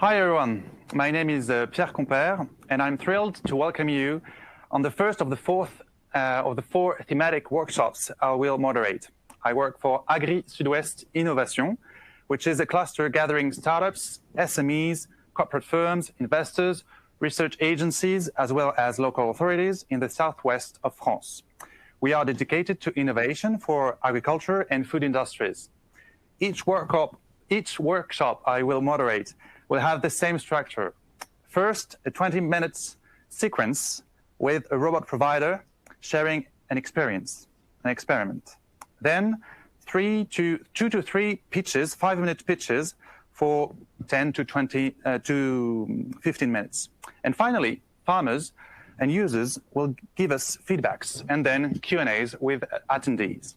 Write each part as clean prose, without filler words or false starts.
Hi everyone, my name is Pierre Compère, and I'm thrilled to welcome you on the first of the four thematic workshops I will moderate. I work for Agri Sud-Ouest Innovation, which is a cluster gathering startups, SMEs, corporate firms, investors, research agencies, as well as local authorities in the southwest of France. We are dedicated to innovation for agriculture and food industries. Each workshop I will moderate will have the same structure. First, a 20 minutes sequence with a robot provider sharing an experiment. Then 2 to 3 pitches, 5-minute pitches for 10 to 15 minutes. And finally, farmers and users will give us feedbacks and then Q&As with attendees.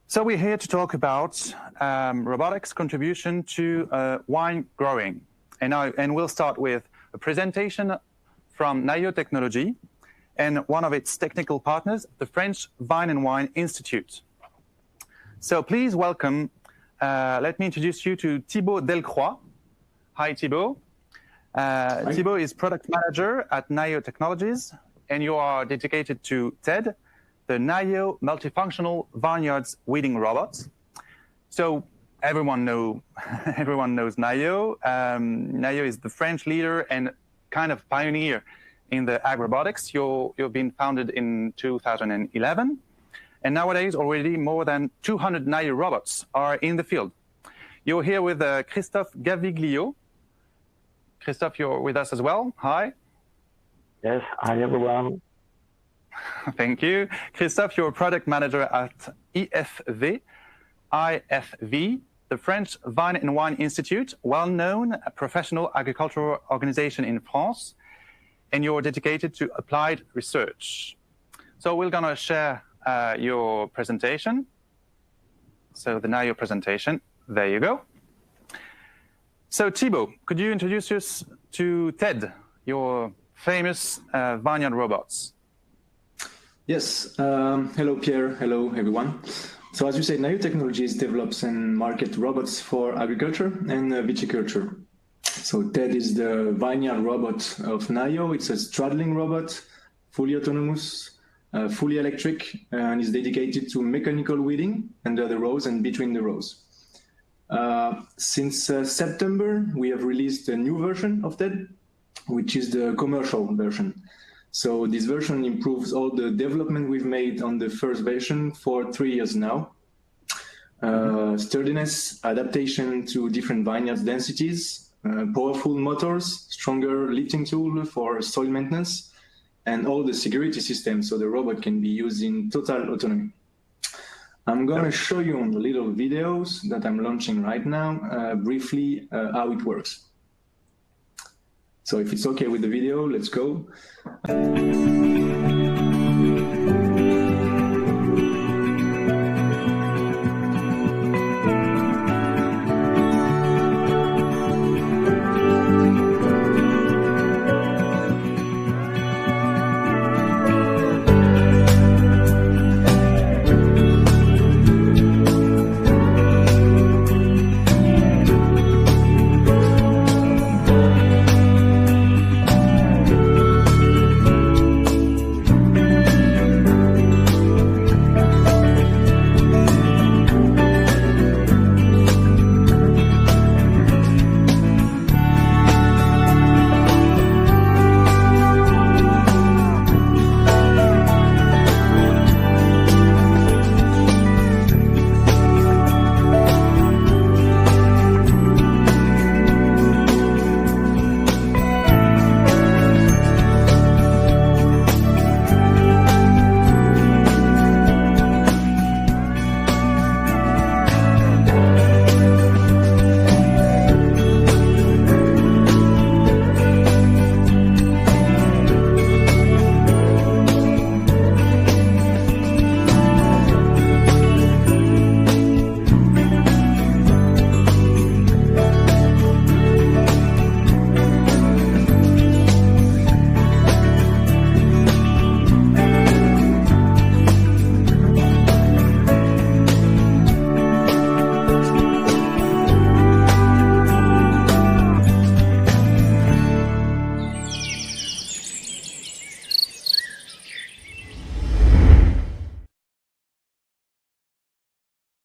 So we're here to talk about robotics contribution to wine growing. And we'll start with a presentation from Naïo Technologies and one of its technical partners, the French Vine and Wine Institute. So please welcome, let me introduce you to Thibaut Delcroix. Hi, Thibaut. Hi. Thibaut is product manager at Naïo Technologies, and you are dedicated to TED, the Naïo multifunctional vineyards weeding robots. So everyone knows Naïo. Naïo is the French leader and kind of pioneer in the agrobotics. You've been founded in 2011. And nowadays, already more than 200 Naïo robots are in the field. You're here with Christophe GAVIGLIO. Christophe, you're with us as well. Hi. Yes, hi everyone. Thank you. Christophe, you're a product manager at IFV, the French Vine and Wine Institute, well-known professional agricultural organization in France, and you're dedicated to applied research. So we're going to share your presentation. So the Naïo presentation, there you go. So Thibaut, could you introduce us to TED, your famous vineyard robots? Yes. Hello, Pierre. Hello, everyone. So as you said, Naïo Technologies develops and markets robots for agriculture and viticulture. So TED is the vineyard robot of Naïo. It's a straddling robot, fully autonomous, fully electric, and is dedicated to mechanical weeding under the rows and between the rows. Since September, we have released a new version of TED, which is the commercial version. So this version improves all the development we've made on the first version for 3 years now. Sturdiness, adaptation to different vineyards densities, powerful motors, stronger lifting tool for soil maintenance, and all the security systems so the robot can be used in total autonomy. I'm going to show you on the little videos that I'm launching right now, briefly how it works. So if it's okay with the video, let's go.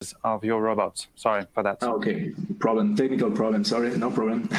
advantages of your robot? Sorry for that. Okay, technical problem, sorry, no problem.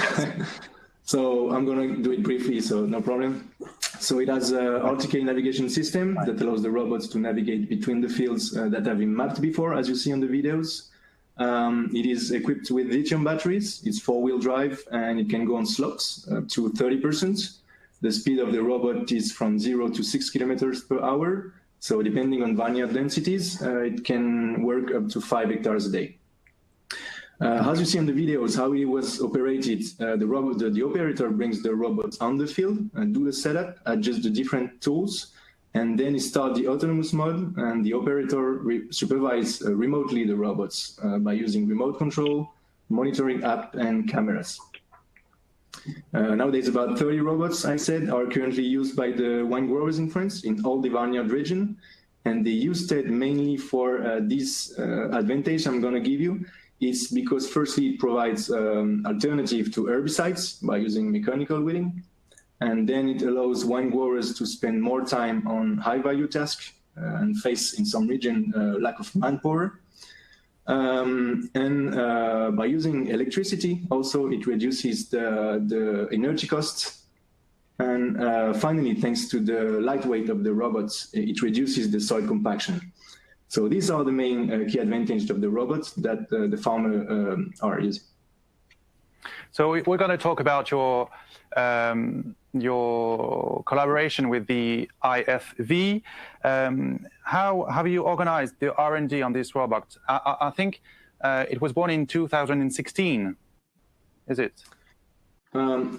So I'm going to do it briefly, so no problem. So it has a RTK navigation system that allows the robots to navigate between the fields that have been mapped before, as you see on the videos. It is equipped with lithium batteries. It's 4-wheel drive, and it can go on slopes up to 30%. The speed of the robot is from 0 to 6 kilometers per hour. So depending on vineyard densities, it can work up to 5 hectares a day. As you see in the videos, how it was operated, the operator brings the robot on the field and do the setup, adjust the different tools, and then it starts the autonomous mode, and the operator supervises remotely the robots by using remote control, monitoring app, and cameras. Nowadays, about 30 robots, I said, are currently used by the wine growers in France in all the vineyard region, and they use it mainly for this advantage I'm going to give you. Is because firstly it provides alternative to herbicides by using mechanical weeding, and then it allows wine growers to spend more time on high-value tasks and face in some region lack of manpower. By using electricity, also it reduces the energy costs. And finally, thanks to the lightweight of the robots, it reduces the soil compaction. So these are the main key advantages of the robots that the farmer are using. So we're going to talk about your collaboration with the IFV. How have you organized the R&D on this robot? I think it was born in 2016, is it?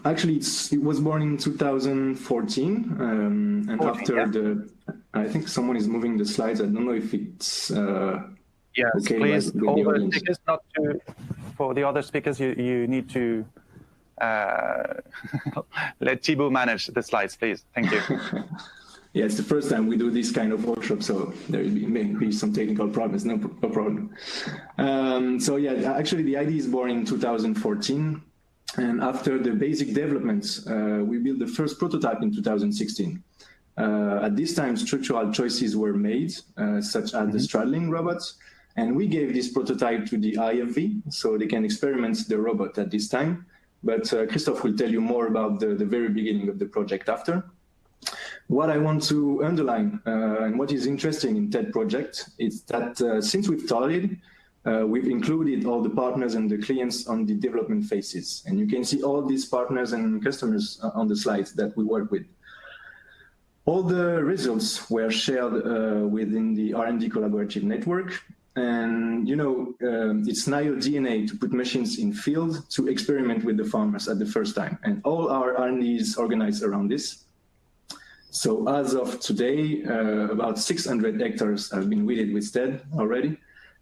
Actually, it was born in 2014, and 14, after I think someone is moving the slides. I don't know if it's yes, okay. Please, all the speakers, not to, for the other speakers, you need to let Thibaut manage the slides, please. Thank you. Yeah, it's the first time we do this kind of workshop, so there may be some technical problems. No problem. So yeah, actually, the idea is born in 2014. And after the basic developments, we built the first prototype in 2016. At this time, structural choices were made, such as the straddling robots. And we gave this prototype to the IFV, so they can experiment the robot at this time. But Christophe will tell you more about the very beginning of the project after. What I want to underline, and what is interesting in TED project, is that since we've started, we've included all the partners and the clients on the development phases. And you can see all these partners and customers on the slides that we work with. All the results were shared within the R&D collaborative network. And, you know, it's Naïo DNA to put machines in field to experiment with the farmers at the first time. And all our R&D is organized around this. So as of today, about 600 hectares have been weeded with TED already.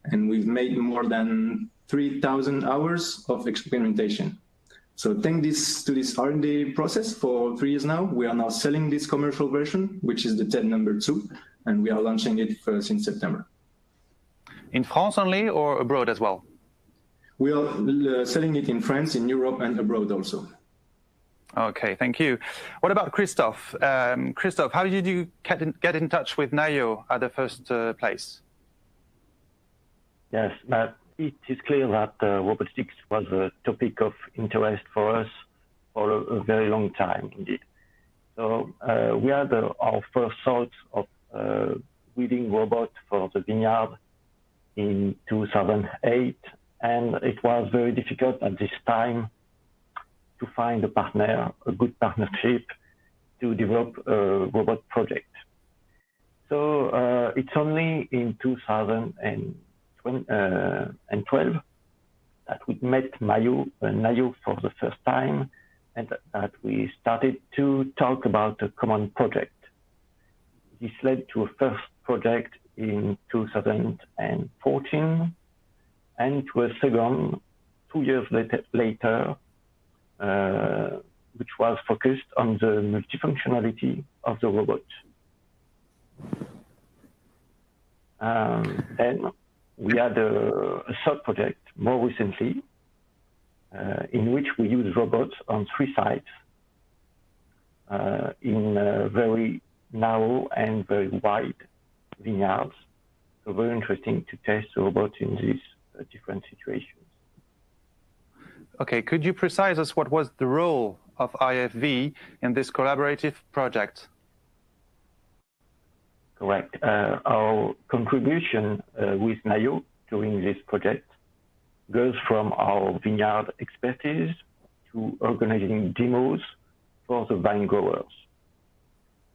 And we've made more than 3,000 hours of experimentation. So thanks to this R&D process for 3 years now, we are now selling this commercial version, which is the TED #2, and we are launching it since September. In France only or abroad as well? We are selling it in France, in Europe, and abroad also. Okay, thank you. What about Christophe? Christophe, how did you get in touch with Naïo at the first place? Yes, but it is clear that robotics was a topic of interest for us for a very long time indeed. So we had our first thought of weeding robot for the vineyard in 2008, and it was very difficult at this time to find a partner, a good partnership to develop a robot project. So it's only in 2012 that we met Naïo for the first time, and that we started to talk about a common project. This led to a first project in 2014, and to a second 2 years later, which was focused on the multifunctionality of the robot. Then we had a third project more recently, in which we use robots on 3 sites in very narrow and very wide vineyards. So So very interesting to test the robot in these different situations. Okay, could you precise us what was the role of IFV in this collaborative project? Correct. Our contribution with Naïo during this project goes from our vineyard expertise to organizing demos for the vine growers.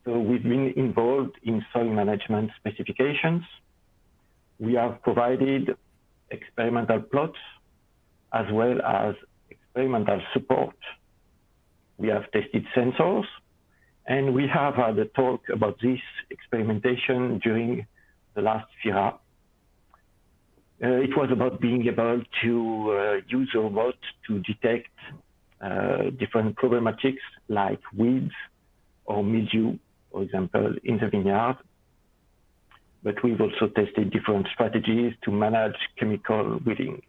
So we've been involved in soil management specifications. We have provided experimental plots as well as experimental support. We have tested sensors, and we have had a talk about this experimentation during the last FIRA. It was about being able to use a robot to detect different problematics like weeds or mildew, for example, in the vineyard. But we've also tested different strategies to manage mechanical weeding,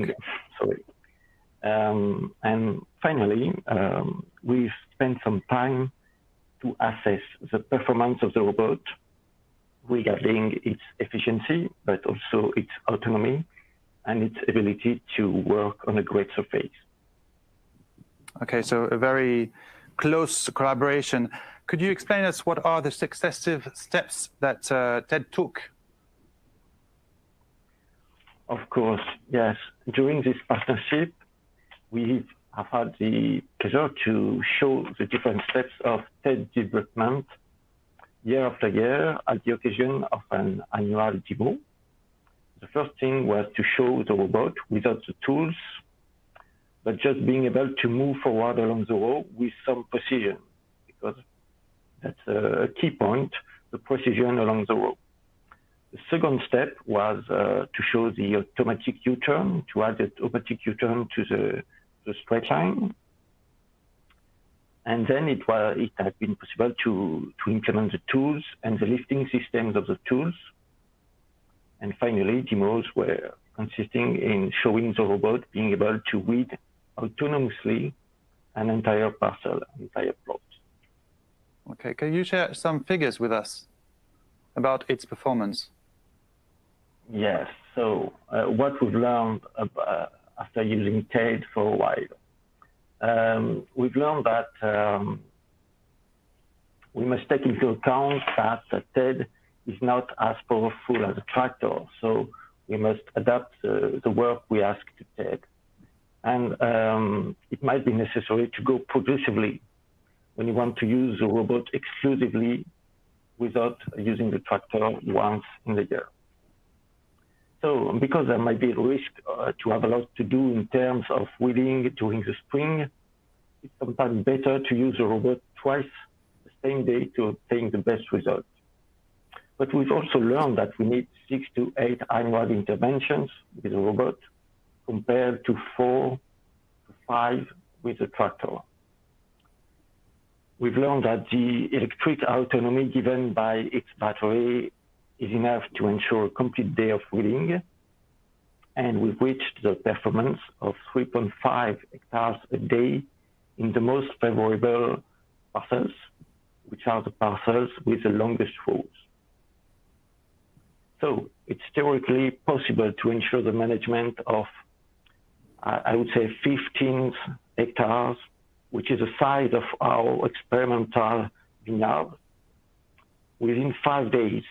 okay. Sorry. And finally, we've spent some time to assess the performance of the robot regarding its efficiency, but also its autonomy and its ability to work on a great surface. Okay, so a very close collaboration. Could you explain us what are the successive steps that TED took? Of course, yes. During this partnership, we have had the pleasure to show the different steps of TED development year after year at the occasion of an annual demo. The first thing was to show the robot without the tools, but just being able to move forward along the row with some precision, because that's a key point, the precision along the row. The second step was to show the automatic U-turn, to add the automatic U-turn to the straight line. And then it has been possible to implement the tools and the lifting systems of the tools. And finally, demos were consisting in showing the robot being able to weed autonomously an entire parcel, entire plot. Okay, can you share some figures with us about its performance? Yes, so what we've learned after using TED for a while, we've learned that we must take into account that TED is not as powerful as a tractor, so we must adapt the work we ask to TED. And it might be necessary to go progressively when you want to use the robot exclusively without using the tractor once in the year. So because there might be a risk to have a lot to do in terms of weeding during the spring, it's sometimes better to use the robot twice the same day to obtain the best result. But we've also learned that we need 6 to 8 annual interventions with the robot compared to 4 to 5 with the tractor. We've learned that the electric autonomy given by its battery is enough to ensure a complete day of weeding, and we've reached the performance of 3.5 hectares a day in the most favorable parcels, which are the parcels with the longest rows. So it's theoretically possible to ensure the management of, I would say, 15 hectares, which is the size of our experimental vineyard, within 5 days.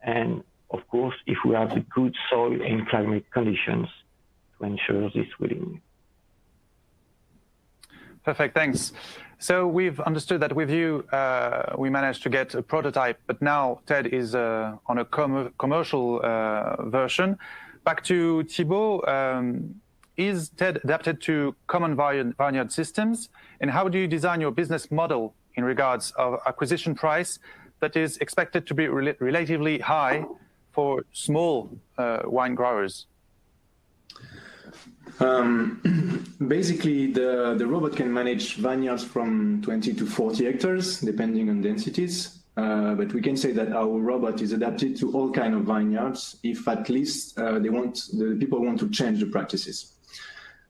And of course, if we have the good soil and climate conditions to ensure this weeding. Perfect, thanks. So we've understood that with you, we managed to get a prototype, but now TED is on a commercial version. Back to Thibaut, is TED adapted to common vineyard systems? And how do you design your business model in regards of acquisition price that is expected to be relatively high for small wine growers? Basically, the robot can manage vineyards from 20 to 40 hectares, depending on densities. But we can say that our robot is adapted to all kinds of vineyards, if at least the people want to change the practices.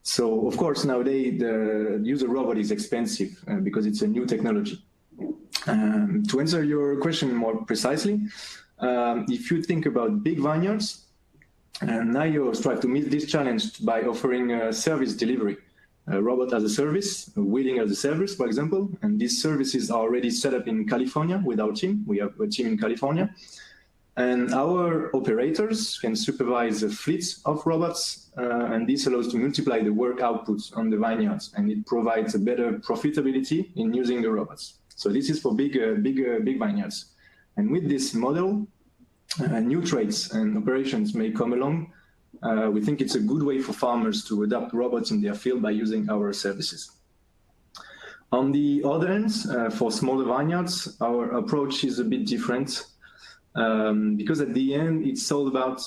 So, of course, nowadays, the user robot is expensive because it's a new technology. To answer your question more precisely, if you think about big vineyards, Naïo strives to meet this challenge by offering service delivery. Robot as a service, wheeling as a service, for example, and these services are already set up in California with our team. We have a team in California, and our operators can supervise a fleet of robots, and this allows to multiply the work output on the vineyards, and it provides a better profitability in using the robots. So this is for big vineyards, and with this model, new trades and operations may come along. We think it's a good way for farmers to adopt robots in their field by using our services. On the other hand, for smaller vineyards, our approach is a bit different because at the end, it's all about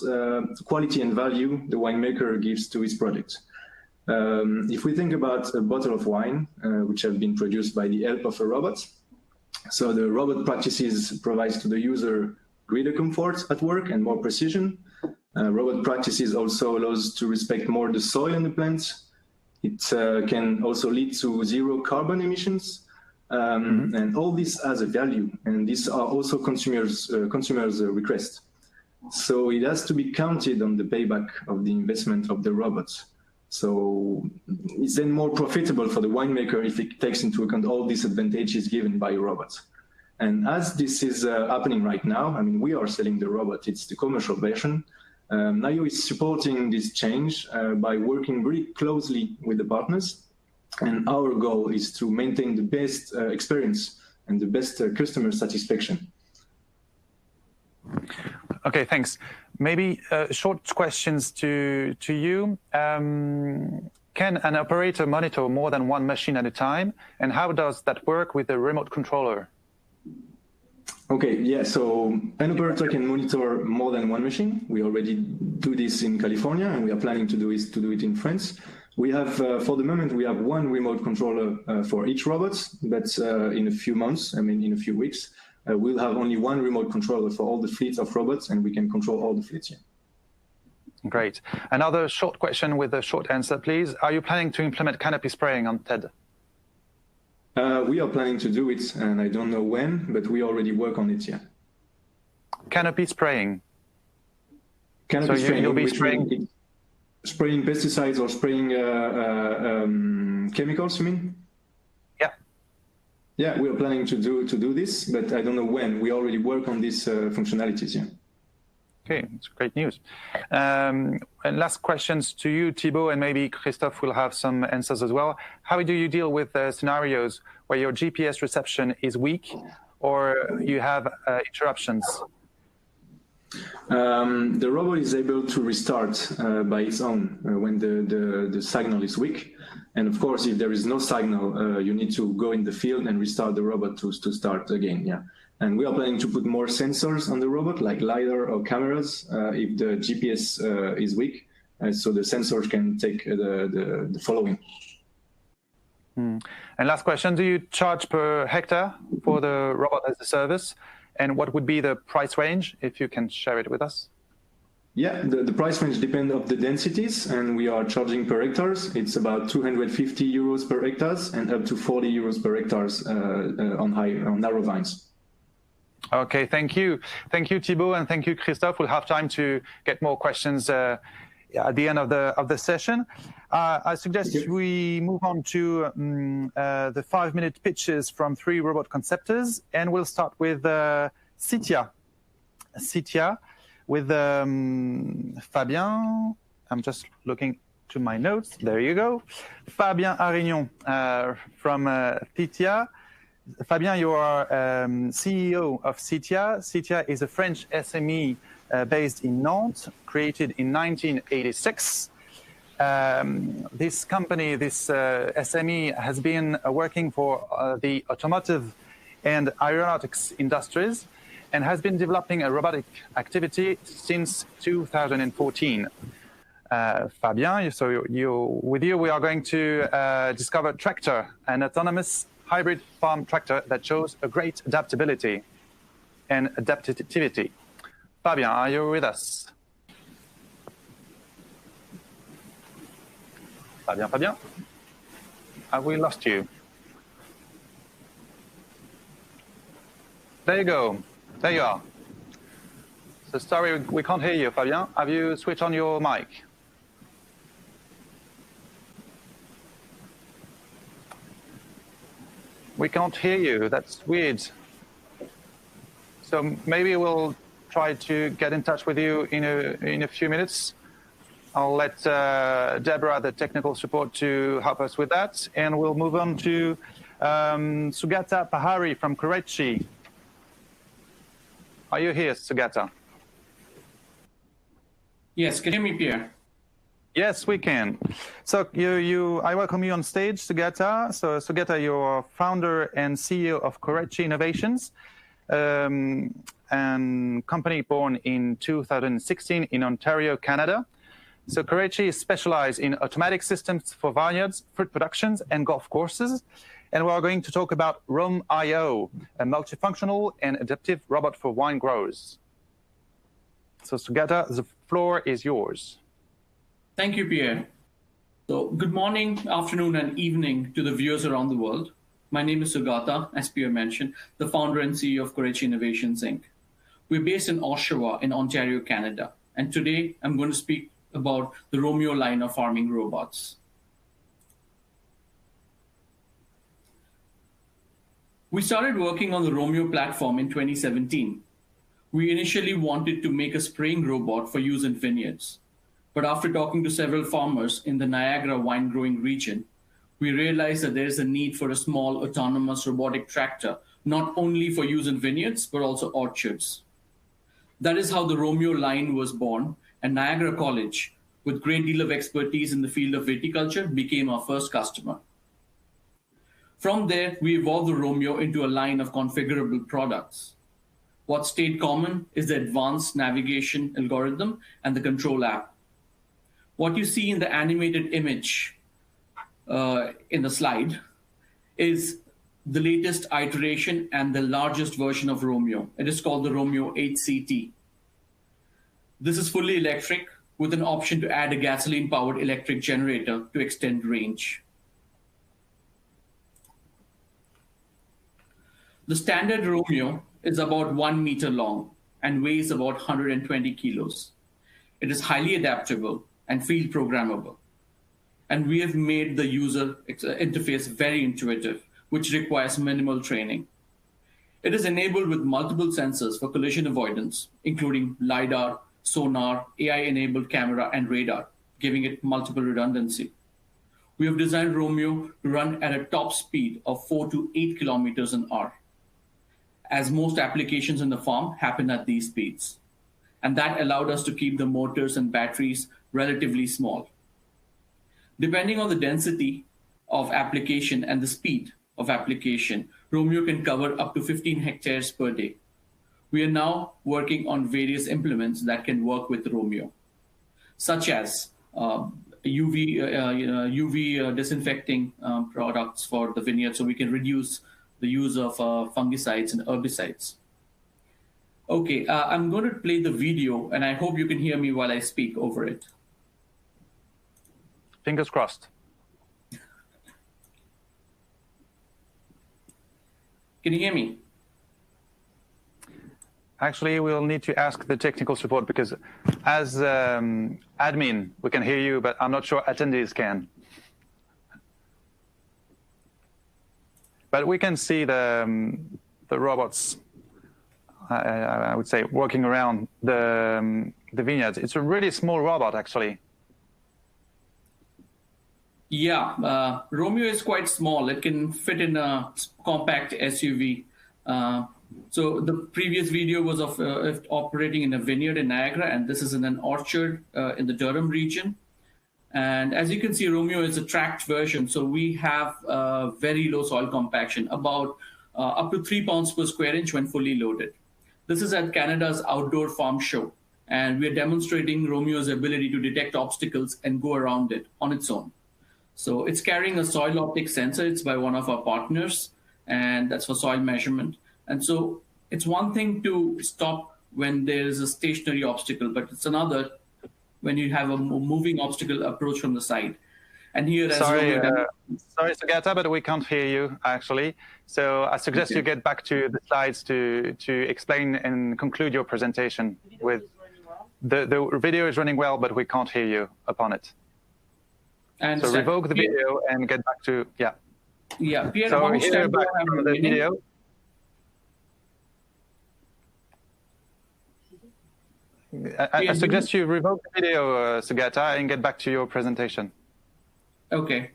quality and value the winemaker gives to his product. If we think about a bottle of wine, which have been produced by the help of a robot, so the robot practices provides to the user greater comfort at work and more precision. Robot practices also allows to respect more the soil and the plants. It can also lead to zero carbon emissions, and all this has a value. And these are also consumers' requests. So it has to be counted on the payback of the investment of the robots. So it's then more profitable for the winemaker if it takes into account all these advantages given by robots. And as this is happening right now, I mean, we are selling the robot. It's the commercial version. Naïo is supporting this change by working very closely with the partners, and our goal is to maintain the best experience and the best customer satisfaction. Okay, thanks. Maybe short questions to you. Can an operator monitor more than one machine at a time, and how does that work with a remote controller? Okay, yeah, so an operator can monitor more than one machine. We already do this in California, and we are planning to do it in France. We have, for the moment, we have one remote controller for each robot, but in a few months, I mean, in a few weeks, we'll have only one remote controller for all the fleets of robots, and we can control all the fleets, yeah. Great. Another short question with a short answer, please. Are you planning to implement canopy spraying on TED? We are planning to do it, and I don't know when, but we already work on it, yeah. Canopy spraying. Canopy spraying. You'll be spraying pesticides or spraying chemicals, you mean? Yeah. Yeah, we are planning to do this, but I don't know when. We already work on these functionalities, yeah. Okay, it's great news. And last questions to you, Thibaut, and maybe Christophe will have some answers as well. How do you deal with scenarios where your GPS reception is weak or you have interruptions? The robot is able to restart by its own when the signal is weak. And of course, if there is no signal, you need to go in the field and restart the robot to start again, yeah. And we are planning to put more sensors on the robot, like LiDAR or cameras, if the GPS is weak, so the sensors can take the following. And last question, do you charge per hectare for the robot as a service? And what would be the price range, if you can share it with us? Yeah, the price range depends on the densities, and we are charging per hectares. It's about 250 euros per hectares and up to 40 euros per hectares on narrow vines. Okay, thank you. Thank you, Thibaut, and thank you, Christophe. We'll have time to get more questions at the end of the session. I suggest we move on to the 5-minute pitches from 3 robot conceptors, and we'll start with Sitia. Sitia with Fabien. I'm just looking to my notes. There you go. Fabien ARIGNON from Sitia. Fabien, you are CEO of Sitia. Sitia is a French SME based in Nantes, created in 1986. This company, this SME, has been working for the automotive and aeronautics industries and has been developing a robotic activity since 2014. Fabien, so with you, we are going to discover TREKTOR, an autonomous hybrid farm tractor that shows a great adaptability and adaptivity. Fabien, are you with us? Fabien? Have we lost you? There you go. There you are. So sorry, we can't hear you, Fabien. Have you switched on your mic? We can't hear you. That's weird. So maybe we'll try to get in touch with you in a few minutes. I'll let Deborah, the technical support, to help us with that, and we'll move on to Sougata Pahari from Korechi. Are you here, Sougata? Yes, can you hear me, Pierre? Yes, we can. So I welcome you on stage, Sougata. So Sougata, you're founder and CEO of Korechi Innovations, and company born in 2016 in Ontario, Canada. So Korechi is specialized in automatic systems for vineyards, fruit productions, and golf courses. And we're going to talk about Roam.io, a multifunctional and adaptive robot for wine growers. So Sougata, the floor is yours. Thank you, Pierre. So good morning, afternoon, and evening to the viewers around the world. My name is Sougata, as Pierre mentioned, the founder and CEO of Korechi Innovations, Inc. We're based in Oshawa in Ontario, Canada. And today I'm going to speak about the Romeo line of farming robots. We started working on the Romeo platform in 2017. We initially wanted to make a spraying robot for use in vineyards. But after talking to several farmers in the Niagara wine growing region, we realized that there is a need for a small autonomous robotic tractor, not only for use in vineyards, but also orchards. That is how the Romeo line was born, and Niagara College, with a great deal of expertise in the field of viticulture, became our first customer. From there, we evolved the Romeo into a line of configurable products. What stayed common is the advanced navigation algorithm and the control app. What you see in the animated image in the slide is the latest iteration and the largest version of Romeo. It is called the Romeo 8CT. This is fully electric with an option to add a gasoline-powered electric generator to extend range. The standard Romeo is about 1 meter long and weighs about 120 kilos. It is highly adaptable and field programmable. And we have made the user interface very intuitive, which requires minimal training. It is enabled with multiple sensors for collision avoidance, including LiDAR, sonar, AI-enabled camera, and radar, giving it multiple redundancy. We have designed Romeo to run at a top speed of 4 to 8 kilometers an hour, as most applications in the farm happen at these speeds. And that allowed us to keep the motors and batteries relatively small. Depending on the density of application and the speed of application, Romeo can cover up to 15 hectares per day. We are now working on various implements that can work with Romeo, such as UV disinfecting products for the vineyard, so we can reduce the use of fungicides and herbicides. Okay, I'm going to play the video, and I hope you can hear me while I speak over it. Fingers crossed. Can you hear me? Actually, we'll need to ask the technical support because as admin, we can hear you, but I'm not sure attendees can. But we can see the robots, I would say, working around the vineyards. It's a really small robot, actually. Yeah, Romeo is quite small. It can fit in a compact SUV. So the previous video was of operating in a vineyard in Niagara, and this is in an orchard in the Durham region. And as you can see, Romeo is a tracked version. So we have very low soil compaction, about up to 3 pounds per square inch when fully loaded. This is at Canada's Outdoor Farm Show. And we are demonstrating Romeo's ability to detect obstacles and go around it on its own. So it's carrying a soil optic sensor. It's by one of our partners, and that's for soil measurement. And so it's one thing to stop when there is a stationary obstacle, but it's another when you have a moving obstacle approach from the side. And here, as sorry, Sougata, but we can't hear you, actually. So I suggest you get back to the slides to explain and conclude your presentation. With the video is running well, but we can't hear you upon it. And so revoke the video and get back to, yeah. Yeah, Pierre, so here back from the video. I suggest you revoke the video, Sougata, and get back to your presentation. Okay.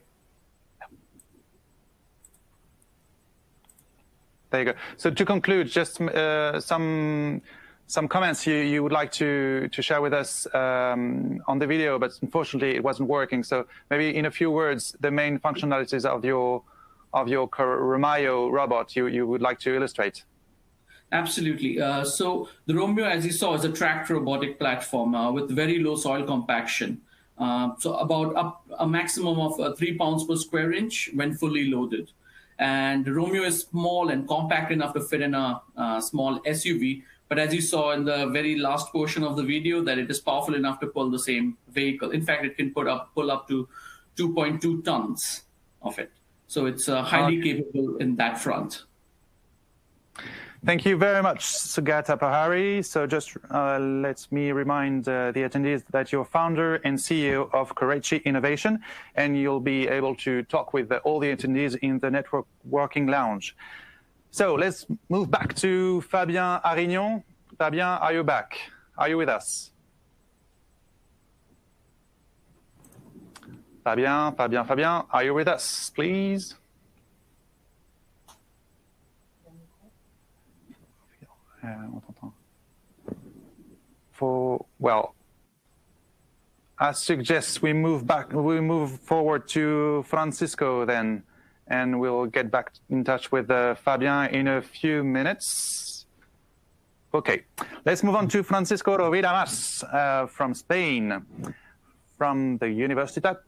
There you go. So to conclude, just some comments you would like to share with us on the video, but unfortunately it wasn't working. So maybe in a few words, the main functionalities of your Romeo robot you would like to illustrate. Absolutely. So the Romeo, as you saw, is a tracked robotic platform with very low soil compaction. So about a maximum of 3 pounds per square inch when fully loaded. And the Romeo is small and compact enough to fit in a small SUV. But as you saw in the very last portion of the video, that it is powerful enough to pull the same vehicle. In fact, it can pull up to 2.2 tons of it. So it's highly capable in that front. Thank you very much, Sougata Pahari. So just let me remind the attendees that you're founder and CEO of Korechi Innovation, and you'll be able to talk with all the attendees in the network working lounge. So let's move back to Fabien ARIGNON. Fabien, are you back? Are you with us? Fabien, are you with us, please? Well, I suggest we move forward to Francisco then, and we'll get back in touch with Fabien in a few minutes. Okay, let's move on to Francisco Rovira-Más from Spain, from the Universitat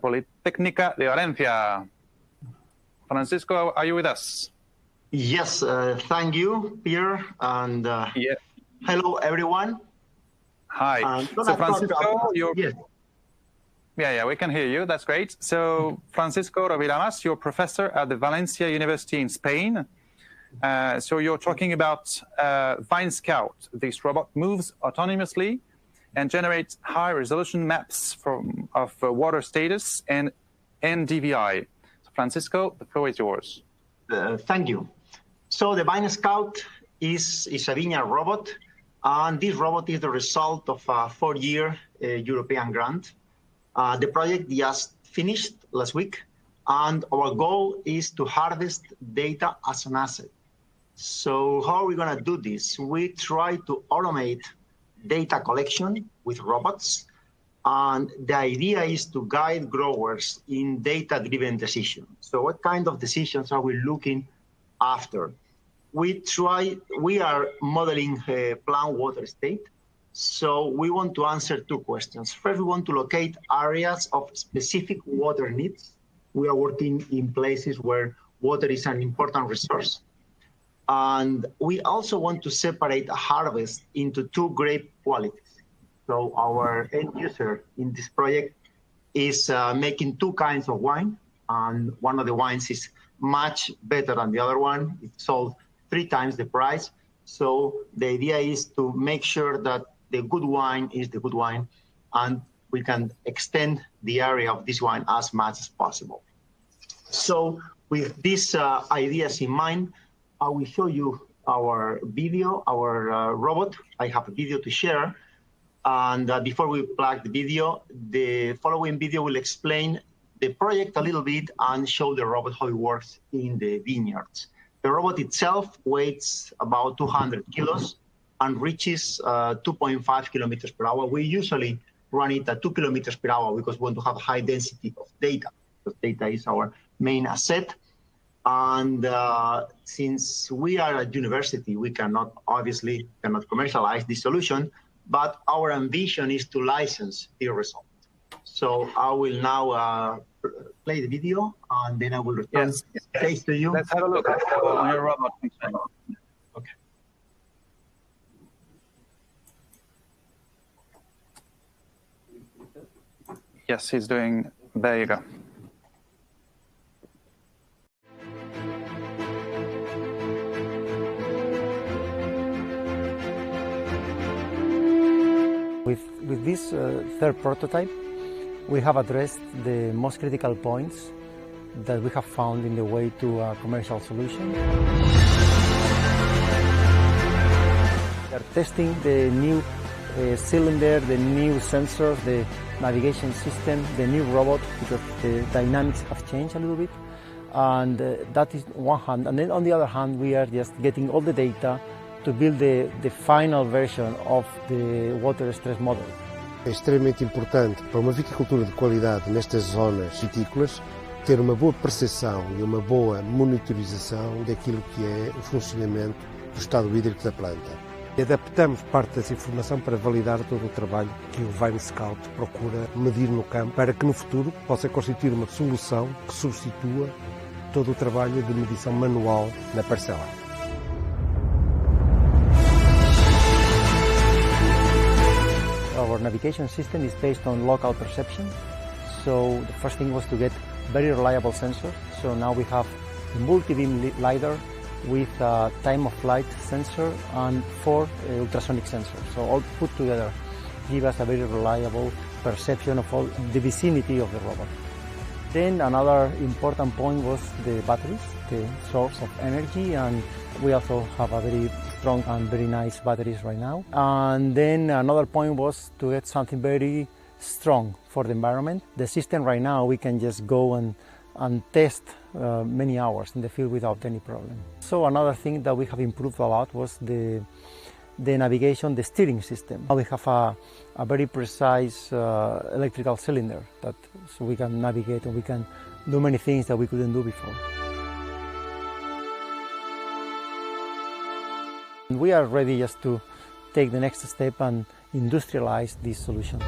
Politècnica de València. Francisco, are you with us? Yes, thank you, Pierre, and hello, everyone. Hi. So Francisco, yes. Yeah, we can hear you. That's great. So Francisco Rovira-Más, you're professor at the Valencia University in Spain. So you're talking about VineScout. This robot moves autonomously and generates high-resolution maps of water status and NDVI. So Francisco, the floor is yours. Thank you. So the VineScout is a vineyard robot, and this robot is the result of a 4-year European grant. The project just finished last week, and our goal is to harvest data as an asset. So how are we going to do this? We try to automate data collection with robots, and the idea is to guide growers in data-driven decisions. So what kind of decisions are we looking after? We are modeling a plant water state. So we want to answer 2 questions. First, we want to locate areas of specific water needs. We are working in places where water is an important resource. And we also want to separate harvest into 2 grape qualities. So our end user in this project is making 2 kinds of wine, and one of the wines is much better than the other one. It's sold 3 times the price. So the idea is to make sure that the good wine is the good wine, and we can extend the area of this wine as much as possible. So with these ideas in mind, I will show you our video, our robot. I have a video to share. And before we plug the video, the following video will explain the project a little bit and show the robot how it works in the vineyards. The robot itself weighs about 200 kilos and reaches 2.5 kilometers per hour. We usually run it at 2 kilometers per hour because we want to have high density of data, because data is our main asset. And since we are at university, we obviously cannot commercialize this solution, but our ambition is to license the result. So I will now play the video, and then I will return the space to you. Let's have a look on your robot. Okay. Yes, he's doing There you go. With this third prototype, we have addressed the most critical points that we have found in the way to a commercial solution. We are testing the new cylinder, the new sensors, the navigation system, the new robot, because the dynamics have changed a little bit. And that is one hand. And then on the other hand, we are just getting all the data to build the final version of the water stress model. É extremamente importante para uma viticultura de qualidade nestas zonas vitícolas ter uma boa percepção e uma boa monitorização daquilo que é o funcionamento do estado hídrico da planta. E adaptamos parte dessa informação para validar todo o trabalho que o VineScout procura medir no campo para que no futuro possa constituir uma solução que substitua todo o trabalho de medição manual na parcela. Our navigation system is based on local perception. So the first thing was to get very reliable sensors. So now we have a multi-beam LiDAR with a time of flight sensor and 4 ultrasonic sensors. So all put together give us a very reliable perception of all the vicinity of the robot. Then another important point was the batteries, the source of energy, and we also have a very strong and very nice batteries right now. And then another point was to get something very strong for the environment. The system right now, we can just go and test many hours in the field without any problem. So another thing that we have improved a lot was the navigation, the steering system. Now we have a very precise electrical cylinder so we can navigate and we can do many things that we couldn't do before. We are ready just to take the next step and industrialize this solution.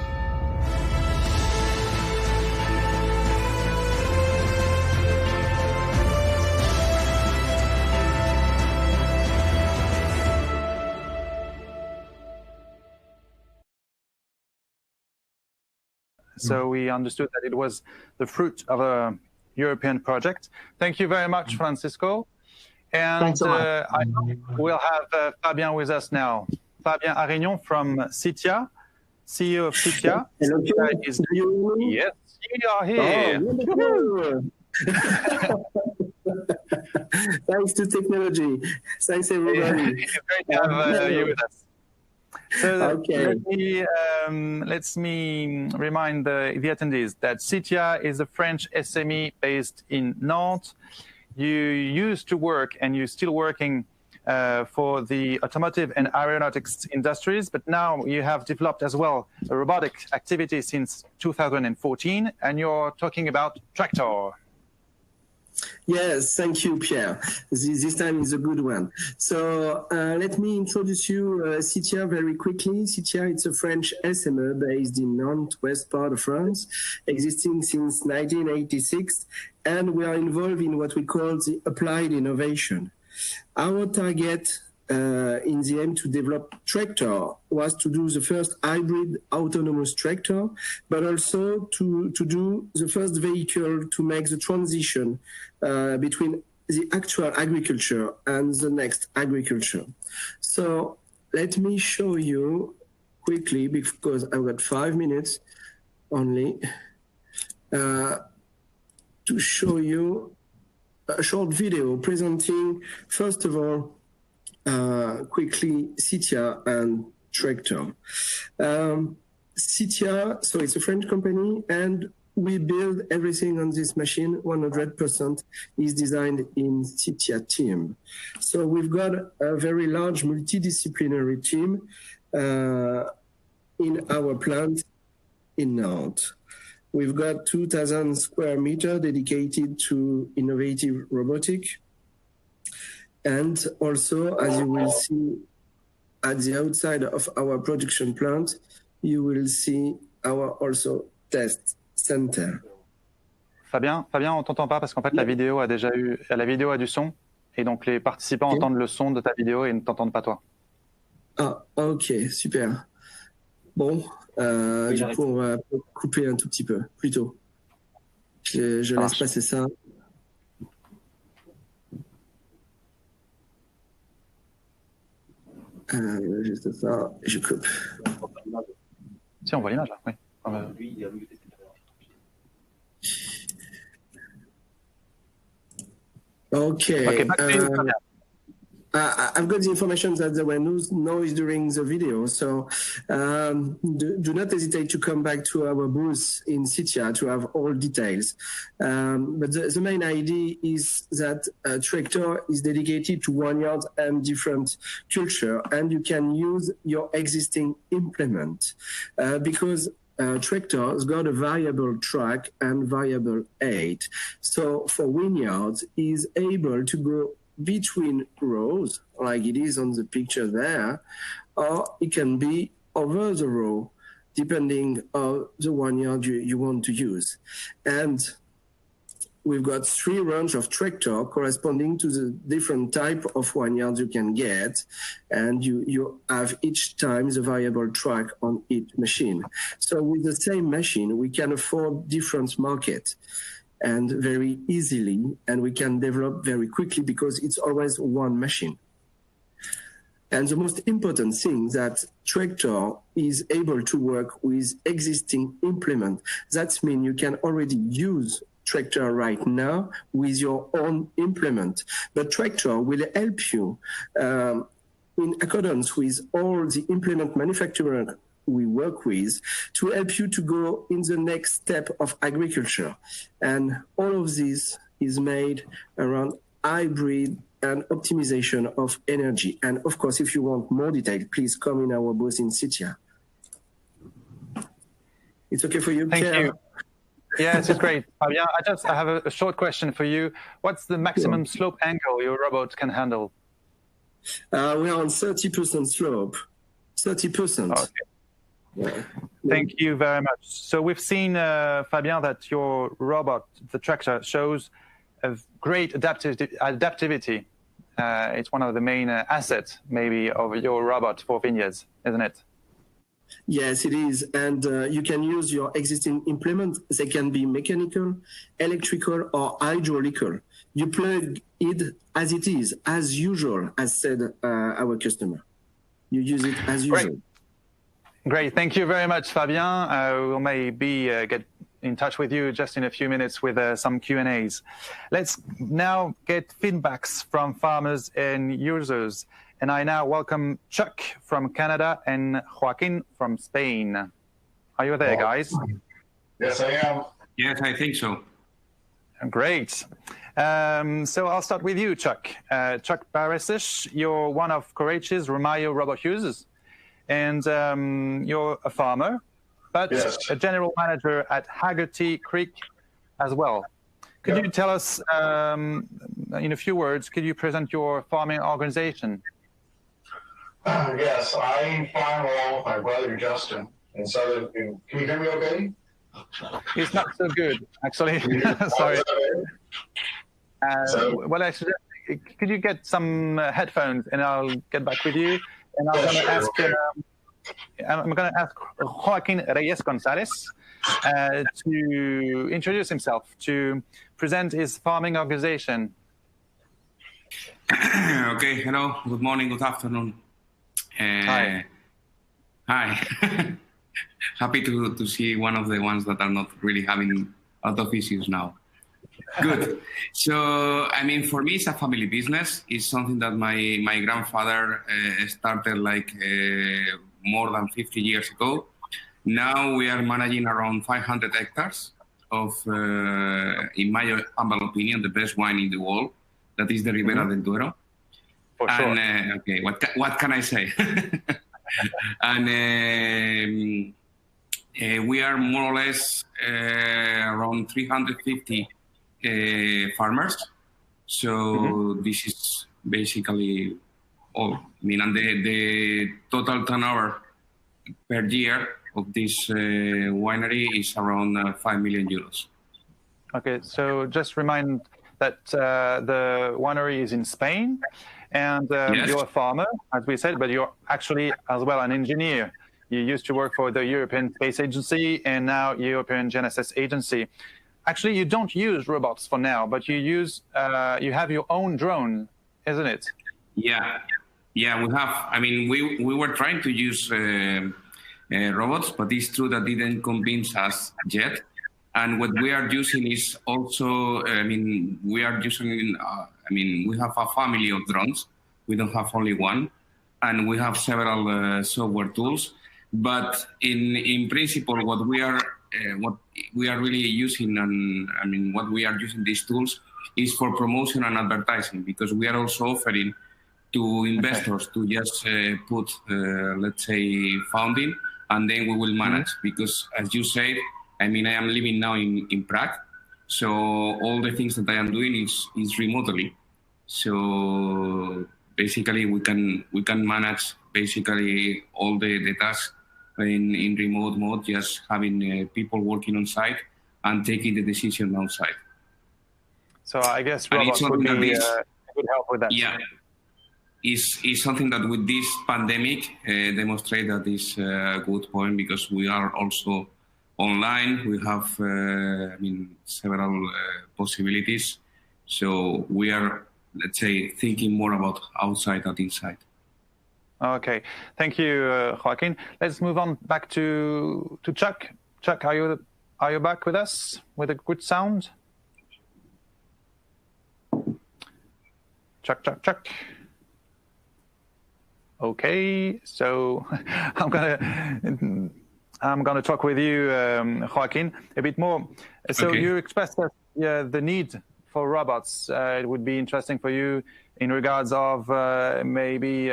So we understood that it was the fruit of a European project. Thank you very much, Francisco. And I know we'll have Fabien with us now. Fabien ARIGNON from Sitia, CEO of Sitia. Hello, yes, you are here. Oh, thanks to technology. Thanks, everybody. It's great to have you with us. So okay. let me remind the attendees that Sitia is a French SME based in Nantes. You used to work and you're still working for the automotive and aeronautics industries, but now you have developed as well a robotic activity since 2014, and you're talking about TREKTOR. Yes, thank you, Pierre. This time is a good one. So let me introduce you Sitia very quickly. Sitia is a French SME based in Nantes, west part of France, existing since 1986, and we are involved in what we call the applied innovation. Our target in the aim to develop TREKTOR was to do the first hybrid autonomous tractor, but also to do the first vehicle to make the transition between the actual agriculture and the next agriculture. So let me show you quickly, because I've got 5 minutes only, to show you a short video presenting, first of all, quickly Sitia and TREKTOR. Sitia, so it's a French company, and we build everything on this machine. 100% is designed in Sitia team. So we've got a very large multidisciplinary team in our plant in Nantes. We've got 2,000 square meters dedicated to innovative robotic. And also, as you will see at the outside of our production plant, you will see our also test center. Fabien, on t'entend pas parce qu'en fait la vidéo a du son et donc les participants entendent le son de ta vidéo et ne t'entendent pas toi. Ah, ok, super. Bon, du coup on va couper un tout petit peu, plutôt. Je laisse passer ça. Juste ça, je coupe. Si, on voit l'image, là, oui. Okay. I've got the information that there were no noise during the video, so do not hesitate to come back to our booth in Sitia to have all details. But the main idea is that TREKTOR is dedicated to vineyards and different culture, and you can use your existing implement because TREKTOR has got a variable track and variable height. So for vineyards, is able to go between rows, like it is on the picture there, or it can be over the row, depending on the vineyard you want to use. And we've got 3 ranges of TREKTOR corresponding to the different type of vineyards you can get, and you have each time the variable track on each machine. So with the same machine, we can afford different markets and very easily, and we can develop very quickly because it's always one machine. And the most important thing that TREKTOR is able to work with existing implement. That means you can already use TREKTOR right now with your own implement. But TREKTOR will help you in accordance with all the implement manufacturers we work with to help you to go in the next step of agriculture. And all of this is made around hybrid and optimization of energy. And of course, if you want more detail, please come in our booth in Sitia. It's okay for you, Thank Pierre? you. Yes, it's great. Fabien, I have a short question for you. What's the maximum slope angle your robot can handle? We are on 30% slope. 30%. Okay. Yeah. Thank you very much. So we've seen, Fabien, that your robot, the TREKTOR, shows a great adaptivity. It's one of the main assets, maybe, of your robot for vineyards, isn't it? Yes, it is. And you can use your existing implement. They can be mechanical, electrical, or hydraulical. You plug it as it is, as usual, as said our customer. You use it as usual. Great. Thank you very much, Fabien. We'll maybe get in touch with you just in a few minutes with some Q&As. Let's now get feedbacks from farmers and users. And I now welcome Chuck from Canada and Joaquín from Spain. Are you there, guys? Yes, I am. Yes, I think so. Great. So I'll start with you, Chuck. Chuck Baresich, you're one of Korechi's Romayo robot users. And you're a farmer, but a general manager at Haggerty Creek as well. Could you tell us, in a few words, could you present your farming organization? Yes, I farm along with my brother Justin in southern. Can you hear me okay? It's not so good, actually. Sorry. Well, actually, could you get some headphones and I'll get back with you? And I'm going to ask Joaquín REYES González to introduce himself, to present his farming organization. Okay, hello, good morning, good afternoon. Hi. Hi. Happy to see one of the ones that are not really having a lot of issues now. Good. So, I mean, for me, it's a family business. It's something that my grandfather started like more than 50 years ago. Now we are managing around 500 hectares of, in my humble opinion, the best wine in the world. That is the Ribera del Duero. For sure. And, okay, what can I say? And we are more or less around 350 farmers. So this is basically all. I mean, and the total turnover per year of this winery is around 5 million euros. Okay, so just remind that the winery is in Spain, and you're a farmer, as we said, but you're actually as well an engineer. You used to work for the European Space Agency and now European GNSS Agency. actually, you don't use robots for now, but you have your own drone, isn't it? Yeah, we have. I mean, we were trying to use robots, but it's true that didn't convince us yet. And what we are using is also, we have a family of drones. We don't have only one, and we have several software tools. But in principle, what we are really using, and what we are using these tools is for promotion and advertising, because we are also offering to investors to just put, let's say, funding, and then we will manage. Because as you said, I am living now in Prague, so all the things that I am doing is remotely. So basically, we can manage basically all the tasks in remote mode, just having people working on site and taking the decision outside. So I guess robots would be good help with that. Yeah, is something that with this pandemic demonstrate that is a good point, because we are also online. We have several possibilities. So we are, let's say, thinking more about outside than inside. Okay, thank you, Joaquín. Let's move on back to Chuck. Chuck, are you back with us with a good sound? Chuck. Okay, so I'm gonna talk with you, Joaquín, a bit more. So okay. You expressed that the need for robots. It would be interesting for you in regards of maybe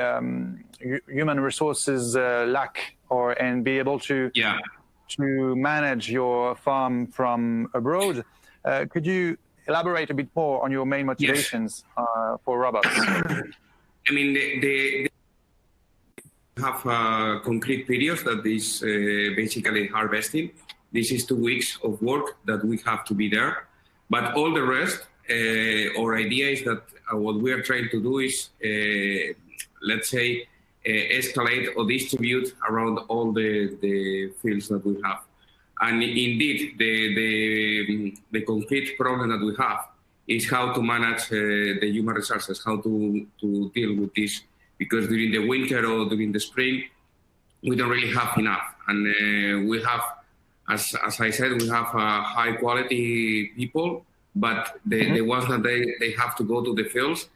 human resources lack, and be able to manage your farm from abroad. Could you elaborate a bit more on your main motivations for robots? They have concrete periods that is basically harvesting. This is 2 weeks of work that we have to be there. But all the rest, our idea is that what we are trying to do is, let's say, escalate or distribute around all the fields that we have. And indeed, the concrete problem that we have is how to manage the human resources, how to deal with this. Because during the winter or during the spring, we don't really have enough. And we have, as I said, we have high quality people, but the ones that they have to go to the fields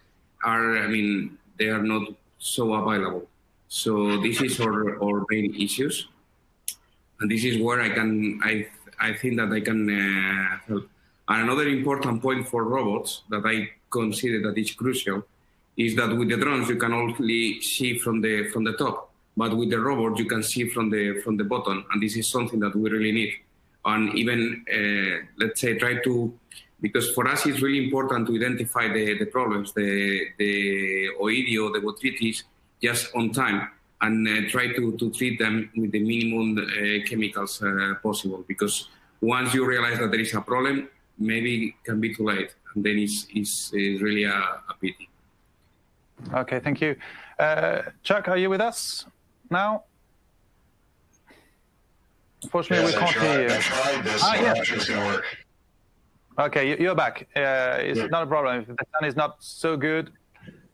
are, they are not so available. So this is our main issues. And this is where I think that I can help. And another important point for robots that I consider that is crucial is that with the drones you can only see from the top, but with the robot you can see from the bottom, and this is something that we really need. And even let's say because for us it's really important to identify the problems, the oidio, the botrytis, just on time, and try to treat them with the minimum chemicals possible. Because once you realize that there is a problem, maybe it can be too late, and then it's really a pity. Okay, thank you. Chuck, are you with us now? Unfortunately, we can't hear you. I tried this, I'm not sure it's going to work. Okay, you're back. It's not a problem. If the sound is not so good,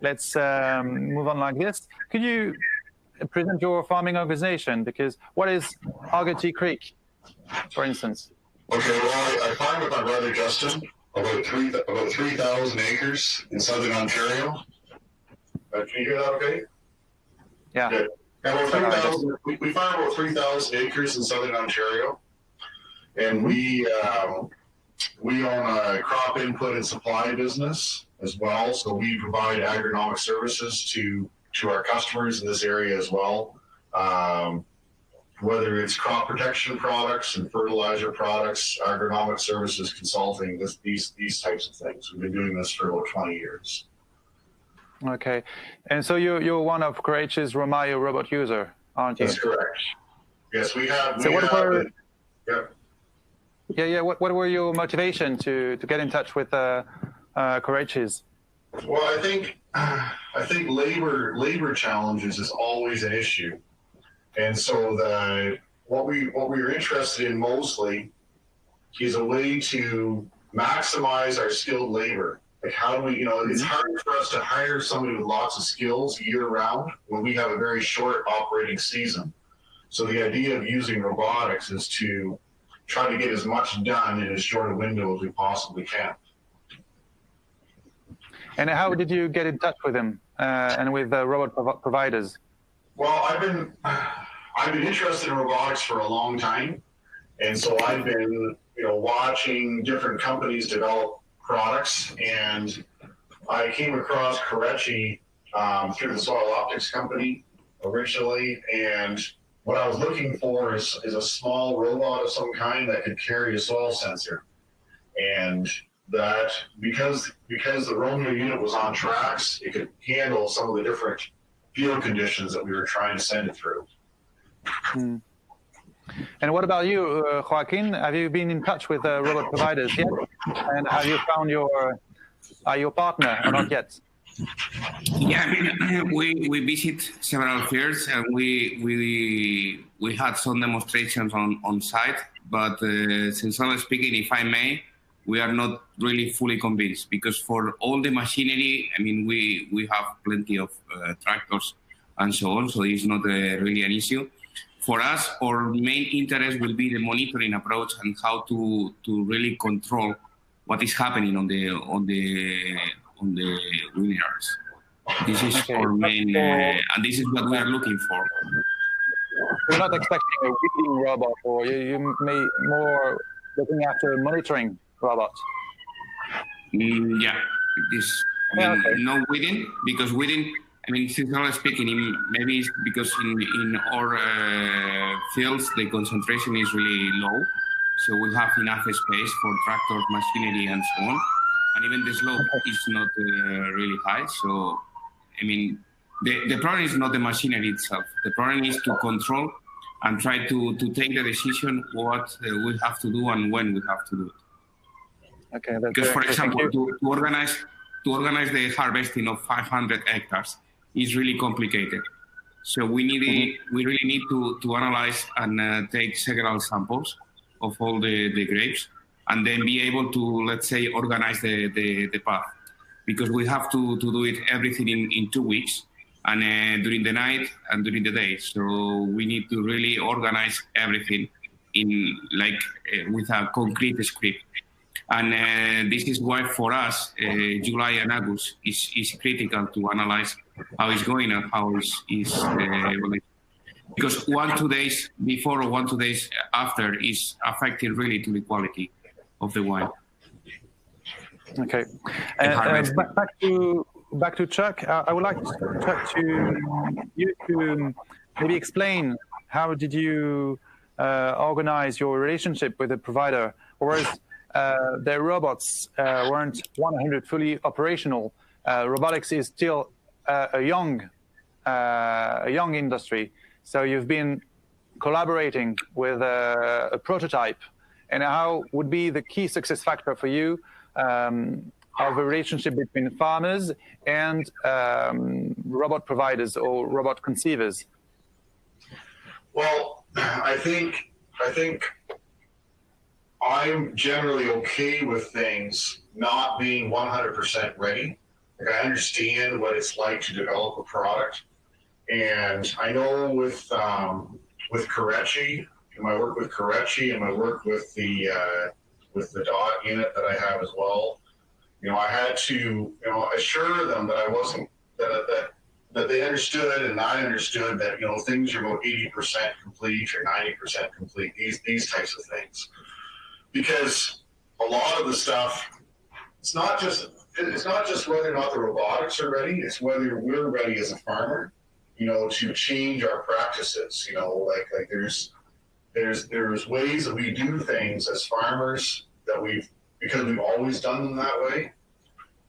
let's move on like this. Could you present your farming organization? Because what is Argotty Creek, for instance? Okay, well, I farm with my brother Justin, about 3,000 acres in southern Ontario. Can you hear that okay? Yeah. Good. We farm about 3,000 acres in southern Ontario, and we own a crop input and supply business as well. So we provide agronomic services to our customers in this area as well. Whether it's crop protection products and fertilizer products, agronomic services, consulting, these types of things. We've been doing this for about 20 years. Okay, and so you're one of Korechi's Romayo robot user, aren't you? That's correct. Yes, we have. So what were your motivation to get in touch with Korechi's? Well, I think labor challenges is always an issue, and so what we were interested in mostly is a way to maximize our skilled labor. Like how do we, it's hard for us to hire somebody with lots of skills year round when we have a very short operating season. So the idea of using robotics is to try to get as much done in as short a window as we possibly can. And how did you get in touch with them and with the robot providers? Well, I've been interested in robotics for a long time, and so I've been watching different companies develop products, and I came across Korechi through the soil optics company originally, and what I was looking for is a small robot of some kind that could carry a soil sensor, and that because the Romeo unit was on tracks, it could handle some of the different field conditions that we were trying to send it through. And what about you, Joaquín? Have you been in touch with robot providers yet? And have you found your partner or not yet? Yeah, I mean, we visit several fairs and we had some demonstrations on site, but sincerely speaking, if I may, we are not really fully convinced, because for all the machinery, I mean, we have plenty of tractors and so on, so it's not really an issue. For us, our main interest will be the monitoring approach and how to really control what is happening on the vineyards. This is our main, and this is what we are looking for. You're not expecting a weeding robot, or you may more looking after monitoring robot. Yeah, this no weeding, because weeding, I mean, sincerely speaking, maybe it's because in our fields the concentration is really low, so we have enough space for tractors, machinery, and so on. And even the slope is not really high. So, I mean, the problem is not the machinery itself. The problem is to control and try to take the decision what we have to do and when we have to do it. Okay. Because, for example, to organize the harvesting of 500 hectares is really complicated. So we really need to analyze and take several samples of all the grapes, and then be able to, let's say, organize the path, because we have to do it everything in 2 weeks, and during the night and during the day. So we need to really organize everything in with a concrete script. And this is why for us, July and August is critical to analyze how it's going and how is because 1-2 days before or 1-2 days after is affecting really to the quality of the wine. Okay. Back to Chuck. I would like Chuck to maybe explain how did you organize your relationship with the provider, whereas their robots weren't 100% fully operational. Robotics is still a young industry. So you've been collaborating with a prototype, and how would be the key success factor for you of a relationship between farmers and robot providers or robot conceivers? Well, I think I'm generally okay with things not being 100% ready. Like, I understand what it's like to develop a product. And I know with Korechi, in my work with Korechi and my work with the DOT unit that I have as well, I had to assure them that I wasn't that they understood and I understood that things are about 80% complete or 90% complete. These types of things, because a lot of the stuff, it's not just whether or not the robotics are ready. It's whether we're ready as a farmer, to change our practices. Like there's ways that we do things as farmers that because we've always done them that way.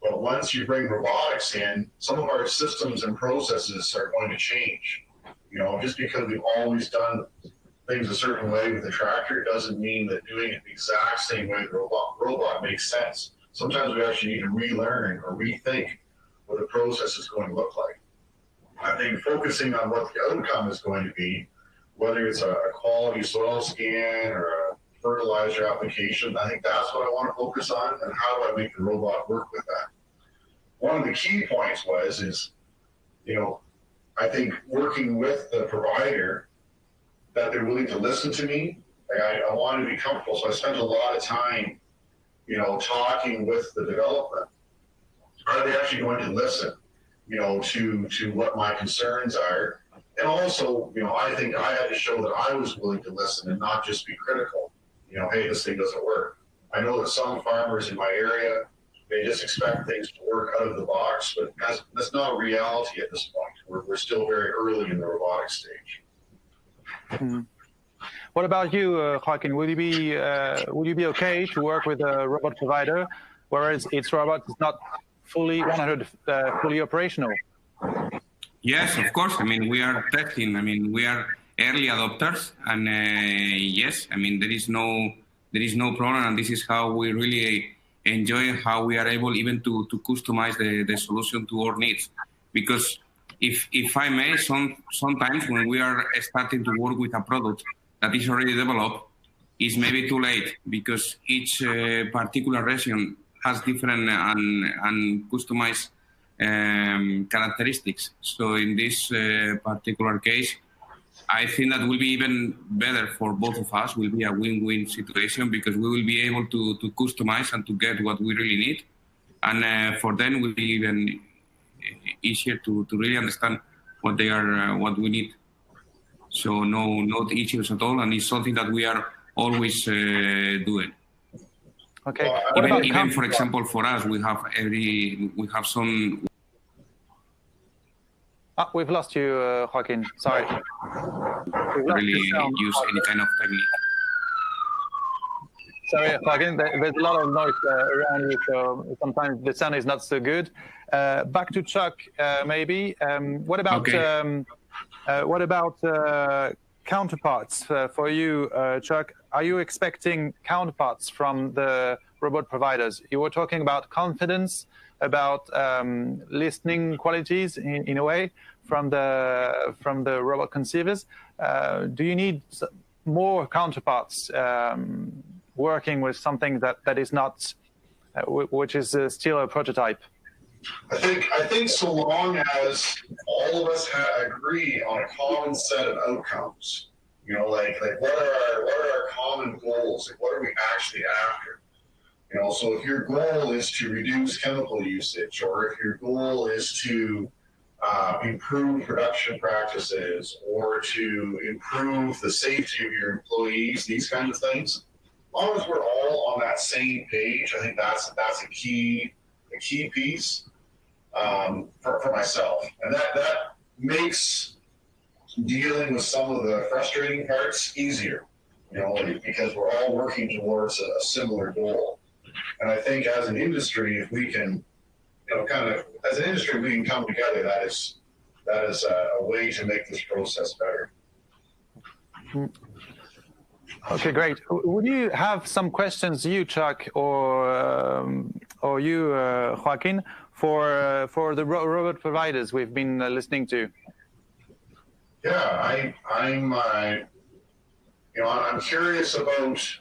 But once you bring robotics in, some of our systems and processes are going to change. Just because we've always done things a certain way with the tractor doesn't mean that doing it the exact same way with the robot makes sense. Sometimes we actually need to relearn or rethink what the process is going to look like. I think focusing on what the outcome is going to be, whether it's a quality soil scan or fertilizer application. I think that's what I want to focus on, and how do I make the robot work with that? One of the key points is, I think working with the provider, that they're willing to listen to me. I want to be comfortable, so I spent a lot of time, talking with the development. Are they actually going to listen, to what my concerns are? And also, I think I had to show that I was willing to listen and not just be critical. Hey, this thing doesn't work. I know that some farmers in my area, they just expect things to work out of the box, but that's not a reality at this point. We're still very early in the robotics stage. Mm. What about you, Joaquín? Would you be okay to work with a robot provider, whereas its robot is not fully operational? Yes, of course. We are testing. We are early adopters, and yes, there is no problem, and this is how we really enjoy how we are able even to customize the solution to our needs. Because if I may, sometimes when we are starting to work with a product that is already developed, it's maybe too late, because each particular region has different and customized characteristics. So in this particular case, I think that will be even better for both of us. Will be a win-win situation, because we will be able to customize and to get what we really need, and for them it will be even easier to really understand what we need. So no issues at all, and it's something that we are always doing. Okay. Even for example, for us, we have some. We've lost you, Joaquín. Sorry. Really use any kind of technique. Sorry, Joaquín. There's a lot of noise around you, so sometimes the sound is not so good. Back to Chuck, maybe. What about counterparts for you, Chuck? Are you expecting counterparts from the robot providers? You were talking about confidence, about listening qualities in a way from the robot conceivers. Do you need more counterparts working with something that is not, which is still a prototype? I think so long as all of us agree on a common set of outcomes, like what are our common goals? Like, what are we actually after? So if your goal is to reduce chemical usage, or if your goal is to improve production practices, or to improve the safety of your employees, these kinds of things, as long as we're all on that same page, I think that's a key piece for myself, and that makes dealing with some of the frustrating parts easier, because we're all working towards a similar goal. And I think as an industry, if we can, as an industry, we can come together. That is a way to make this process better. Okay, great. Would you have some questions, you, Chuck, or you, Joaquín, for the robot providers we've been listening to? Yeah, I'm curious about,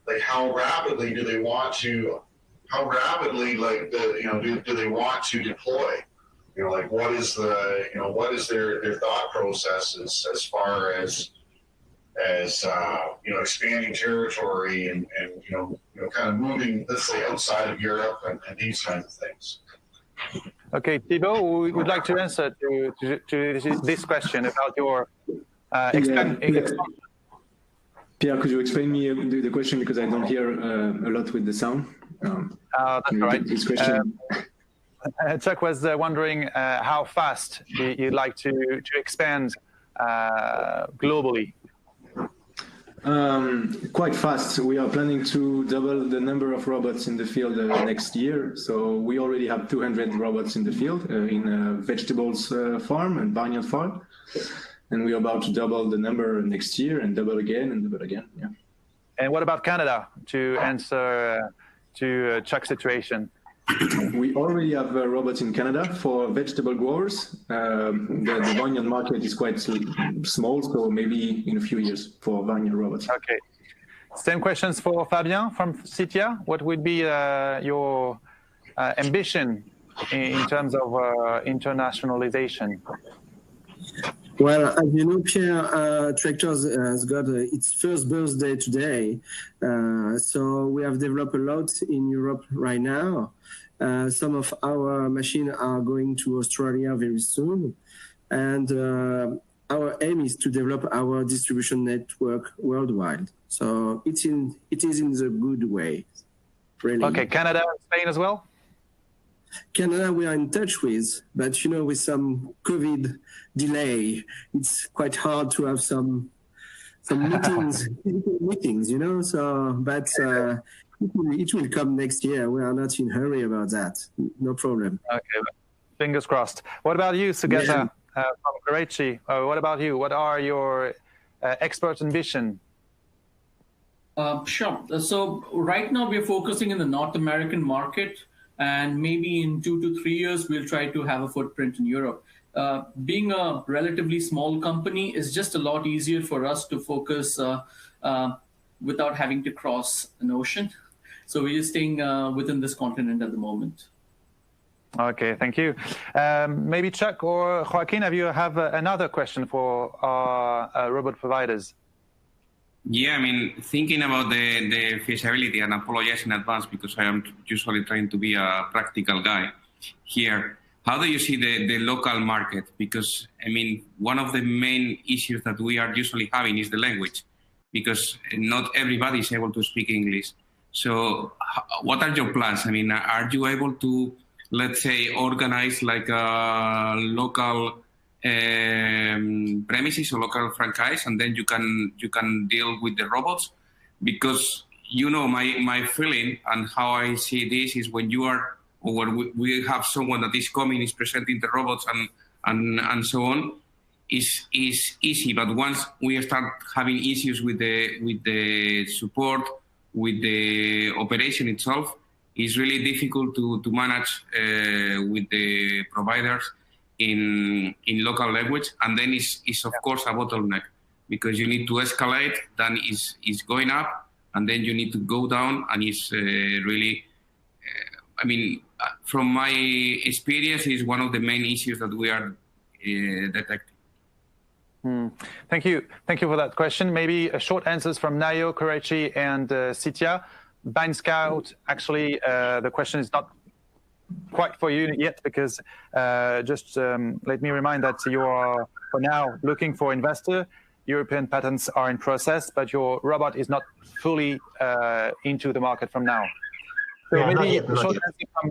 like how rapidly do they want to deploy? Like what is their thought processes as far as expanding territory and kind of moving, let's say, outside of Europe and these kinds of things. Okay, Thibaut, we would like to answer to this question about your expansion. Pierre, could you explain me the question, because I don't hear a lot with the sound? That's all right. This question. Chuck was wondering how fast you'd like to expand globally. Quite fast. We are planning to double the number of robots in the field next year. So we already have 200 robots in the field in a vegetables farm and vineyard farm. And we're about to double the number next year, and double again and double again. Yeah. And what about Canada, to answer to Chuck's situation? We already have robots in Canada for vegetable growers. The vineyard market is quite small, so maybe in a few years for vineyard robots. Okay. Same questions for Fabien from Sitia. What would be your ambition in terms of internationalization? Well, as you know, Pierre, TREKTOR has got its first birthday today. So we have developed a lot in Europe right now. Some of our machines are going to Australia very soon. And our aim is to develop our distribution network worldwide. So it is in the good way, really. Okay, Canada and Spain as well? Canada we are in touch with, but you know, with some COVID delay, it's quite hard to have some meetings, you know. So, but it will come next year. We are not in a hurry about that. No problem. Okay, fingers crossed. What about you, Sougata, from Korechi? What about you? What are your expert ambition? Sure. So right now we're focusing in the North American market. And maybe in 2 to 3 years, we'll try to have a footprint in Europe. Being a relatively small company is just a lot easier for us to focus without having to cross an ocean. So we're just staying within this continent at the moment. Okay, thank you. Maybe Chuck or Joaquín, have another question for our robot providers? Yeah, I mean, thinking about the feasibility, and apologize in advance because I am usually trying to be a practical guy here. How do you see the local market? Because, I mean, one of the main issues that we are usually having is the language, because not everybody is able to speak English. So what are your plans? I mean, are you able to, let's say, organize like a local premises or local franchise, and then you can deal with the robots? Because, you know, my feeling and how I see this is when you are, or when we have someone that is coming, is presenting the robots and so on, is easy. But once we start having issues with the support, with the operation itself, it's really difficult to manage with the providers in local language, and then is of course a bottleneck, because you need to escalate, then is going up, and then you need to go down, and it's really, I mean, from my experience, is one of the main issues that we are detecting. Thank you for that question. Maybe short answers from Naïo, Korechi, and Sitia. VineScout, actually, the question is not quite for you yet, because just let me remind that you are, for now, looking for investor. European patents are in process, but your robot is not fully into the market from now. So maybe a short answer from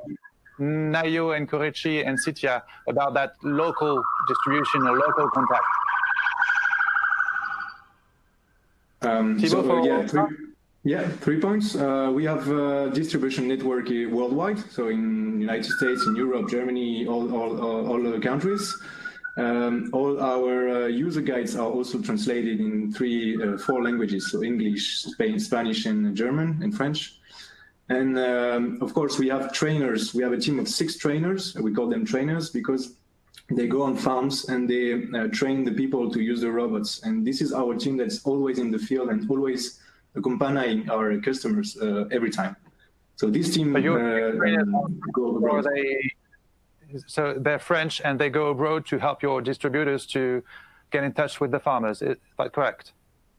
Naïo and Korechi and Sitia about that local distribution or local contact. Thibaut, 3 points. We have distribution network worldwide, so in United States, in Europe, Germany, all the countries. All our user guides are also translated in 4 languages, so English, Spanish, and German, and French. And of course, we have trainers. We have a team of 6 trainers. We call them trainers because they go on farms and they train the people to use the robots. And this is our team that's always in the field and always accompanying our customers every time. So this team go abroad. So they're French and they go abroad to help your distributors to get in touch with the farmers. Is that correct?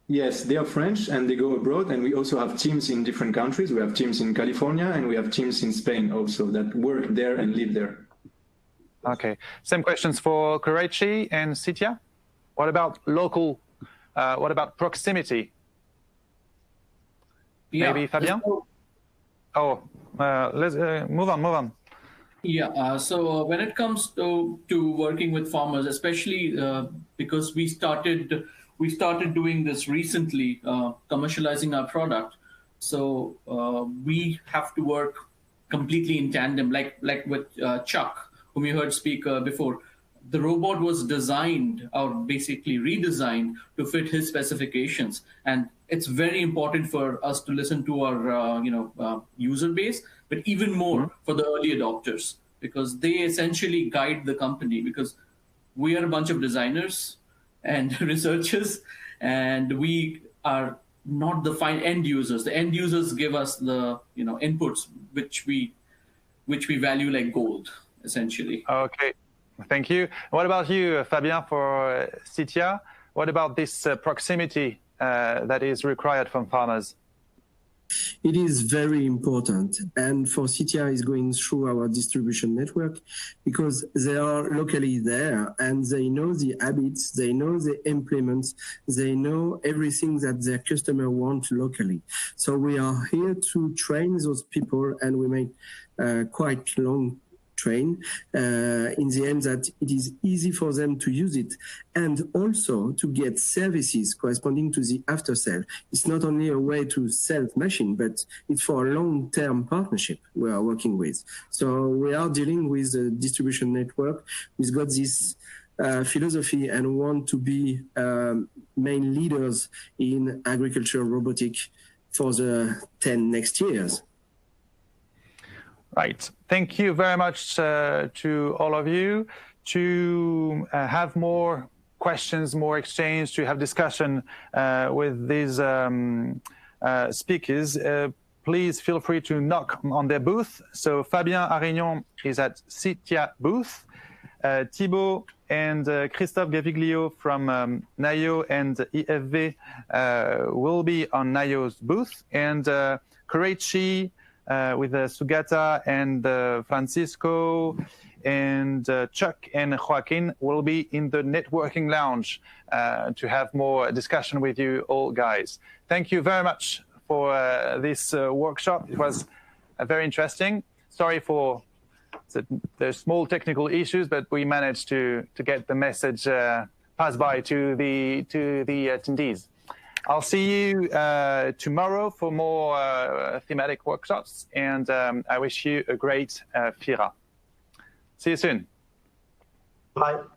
Yes, they are French and they go abroad. And we also have teams in different countries. We have teams in California and we have teams in Spain also that work there and live there. Okay. Same questions for Korechi and Sitia. What about local, what about proximity? Yeah. Maybe Fabien? Let's move on. Yeah, so when it comes to working with farmers, especially because we started doing this recently, commercializing our product. So we have to work completely in tandem, like with Chuck, whom you heard speak before. The robot was designed, or basically redesigned, to fit his specifications, and it's very important for us to listen to our user base, but even more for the early adopters, because they essentially guide the company, because we are a bunch of designers and researchers, and we are not the end users. The end users give us the inputs which we value like gold, essentially. Okay, thank you. What about you, Fabien, for Sitia? What about this proximity that is required from farmers? It is very important, and for Sitia is going through our distribution network, because they are locally there and they know the habits, they know the implements, they know everything that their customer wants locally. So we are here to train those people, and we make quite long train in the end that it is easy for them to use it, and also to get services corresponding to the after sale. It's not only a way to sell machine, but it's for a long-term partnership we are working with. So we are dealing with the distribution network. We've got this philosophy and want to be main leaders in agriculture robotics for the 10 next years. Right. Thank you very much to all of you. To have more questions, more exchange, to have discussion with these speakers, please feel free to knock on their booth. So Fabien ARIGNON is at Sitia booth. Thibaut and Christophe Gaviglio from Naïo and IFV will be on Naïo's booth. And Korechi with Sougata and Francisco and Chuck and Joaquín will be in the networking lounge to have more discussion with you all guys. Thank you very much for this workshop. It was very interesting. Sorry for the small technical issues, but we managed to get the message passed by to the attendees. I'll see you tomorrow for more thematic workshops, and I wish you a great FIRA. See you soon. Bye.